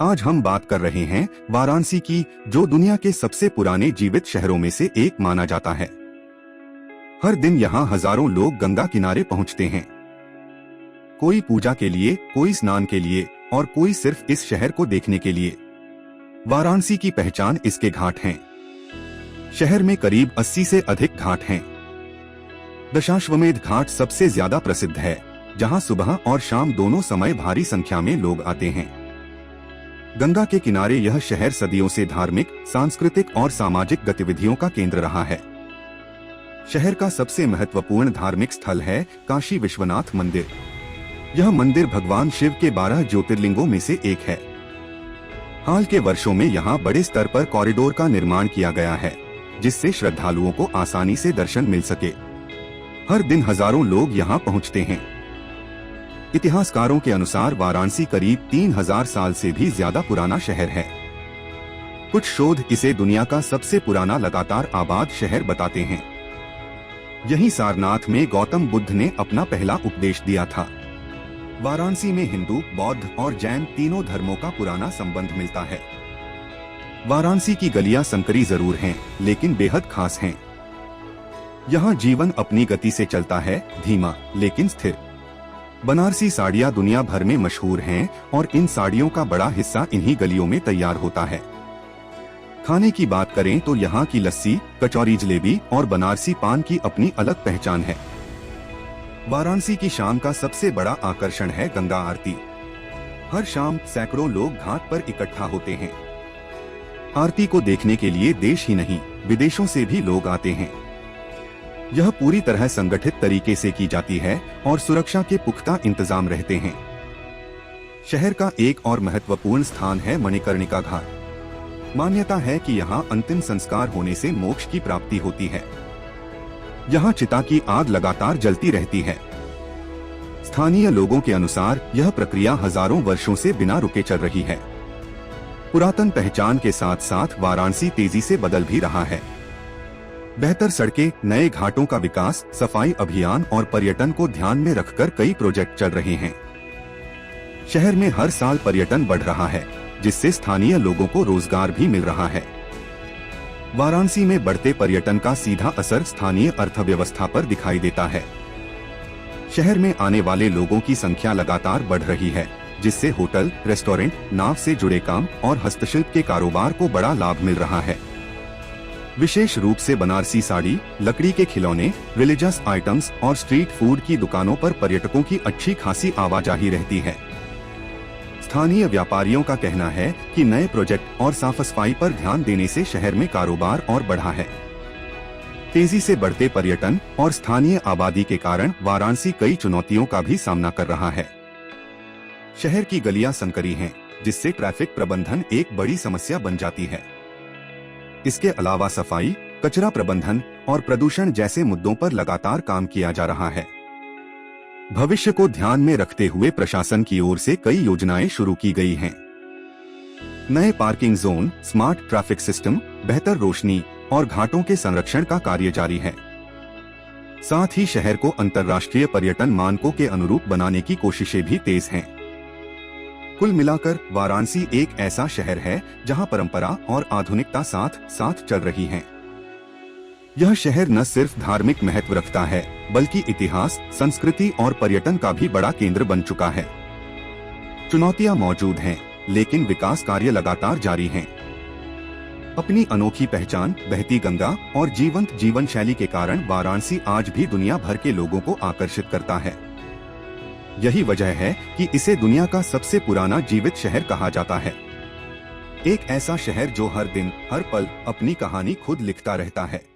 आज हम बात कर रहे हैं वाराणसी की, जो दुनिया के सबसे पुराने जीवित शहरों में से एक माना जाता है। हर दिन यहाँ हजारों लोग गंगा किनारे पहुँचते हैं, कोई पूजा के लिए, कोई स्नान के लिए और कोई सिर्फ इस शहर को देखने के लिए। वाराणसी की पहचान इसके घाट हैं। शहर में करीब 80 से अधिक घाट हैं। दशाश्वमेध घाट सबसे ज्यादा प्रसिद्ध है, जहां सुबह और शाम दोनों समय भारी संख्या में लोग आते हैं। गंगा के किनारे यह शहर सदियों से धार्मिक, सांस्कृतिक और सामाजिक गतिविधियों का केंद्र रहा है। शहर का सबसे महत्वपूर्ण धार्मिक स्थल है काशी विश्वनाथ मंदिर। यह मंदिर भगवान शिव के 12 ज्योतिर्लिंगों में से एक है। हाल के वर्षों में यहाँ बड़े स्तर पर कॉरिडोर का निर्माण किया गया है, जिससे श्रद्धालुओं को आसानी से दर्शन मिल सके। हर दिन हजारों लोग यहाँ पहुँचते हैं। इतिहासकारों के अनुसार वाराणसी करीब 3000 साल से भी ज्यादा पुराना शहर है। कुछ शोध इसे दुनिया का सबसे पुराना लगातार आबाद शहर बताते हैं। यही सारनाथ में गौतम बुद्ध ने अपना पहला उपदेश दिया था। वाराणसी में हिंदू, बौद्ध और जैन तीनों धर्मों का पुराना संबंध मिलता है। वाराणसी की गलियां संकरी जरूर हैं, लेकिन बेहद खास हैं। यहाँ जीवन अपनी गति से चलता है, धीमा लेकिन स्थिर। बनारसी साड़ियाँ दुनिया भर में मशहूर हैं और इन साड़ियों का बड़ा हिस्सा इन्हीं गलियों में तैयार होता है। खाने की बात करें तो यहाँ की लस्सी, कचौरी, जलेबी और बनारसी पान की अपनी अलग पहचान है। वाराणसी की शाम का सबसे बड़ा आकर्षण है गंगा आरती। हर शाम सैकड़ों लोग घाट पर इकट्ठा होते हैं। आरती को देखने के लिए देश ही नहीं, विदेशों से भी लोग आते हैं। यह पूरी तरह संगठित तरीके से की जाती है और सुरक्षा के पुख्ता इंतजाम रहते हैं। शहर का एक और महत्वपूर्ण स्थान है मणिकर्णिका घाट। मान्यता है कि यहाँ अंतिम संस्कार होने से मोक्ष की प्राप्ति होती है। यहाँ चिता की आग लगातार जलती रहती है। स्थानीय लोगों के अनुसार यह प्रक्रिया हजारों वर्षों से बिना रुके चल रही है। पुरातन पहचान के साथ साथ वाराणसी तेजी से बदल भी रहा है। बेहतर सड़कें, नए घाटों का विकास, सफाई अभियान और पर्यटन को ध्यान में रखकर कई प्रोजेक्ट चल रहे हैं। शहर में हर साल पर्यटन बढ़ रहा है, जिससे स्थानीय लोगों को रोजगार भी मिल रहा है। वाराणसी में बढ़ते पर्यटन का सीधा असर स्थानीय अर्थव्यवस्था पर दिखाई देता है। शहर में आने वाले लोगों की संख्या लगातार बढ़ रही है, जिससे होटल, रेस्टोरेंट, नाव से जुड़े काम और हस्तशिल्प के कारोबार को बड़ा लाभ मिल रहा है। विशेष रूप से बनारसी साड़ी, लकड़ी के खिलौने, रिलीजियस आइटम्स और स्ट्रीट फूड की दुकानों पर पर्यटकों की अच्छी खासी आवाजाही रहती है। स्थानीय व्यापारियों का कहना है कि नए प्रोजेक्ट और साफ सफाई पर ध्यान देने से शहर में कारोबार और बढ़ा है। तेजी से बढ़ते पर्यटन और स्थानीय आबादी के कारण वाराणसी कई चुनौतियों का भी सामना कर रहा है। शहर की गलियां संकरी हैं, जिससे ट्रैफिक प्रबंधन एक बड़ी समस्या बन जाती है। इसके अलावा सफाई, कचरा प्रबंधन और प्रदूषण जैसे मुद्दों पर लगातार काम किया जा रहा है। भविष्य को ध्यान में रखते हुए प्रशासन की ओर से कई योजनाएं शुरू की गई हैं। नए parking zone, smart traffic system, बेहतर रोशनी और घाटों के संरक्षण का कार्य जारी है। साथ ही शहर को अंतर्राष्ट्रीय पर्यटन मानकों के अनुरूप बनाने की कोशिशें भी तेज हैं। कुल मिलाकर वाराणसी एक ऐसा शहर है जहां परंपरा और आधुनिकता साथ साथ चल रही हैं। यह शहर न सिर्फ धार्मिक महत्व रखता है, बल्कि इतिहास, संस्कृति और पर्यटन का भी बड़ा केंद्र बन चुका है। चुनौतियां मौजूद हैं, लेकिन विकास कार्य लगातार जारी हैं। अपनी अनोखी पहचान, बहती गंगा और जीवंत जीवन शैली के कारण वाराणसी आज भी दुनिया भर के लोगों को आकर्षित करता है। यही वजह है कि इसे दुनिया का सबसे पुराना जीवित शहर कहा जाता है। एक ऐसा शहर जो हर दिन, हर पल अपनी कहानी खुद लिखता रहता है।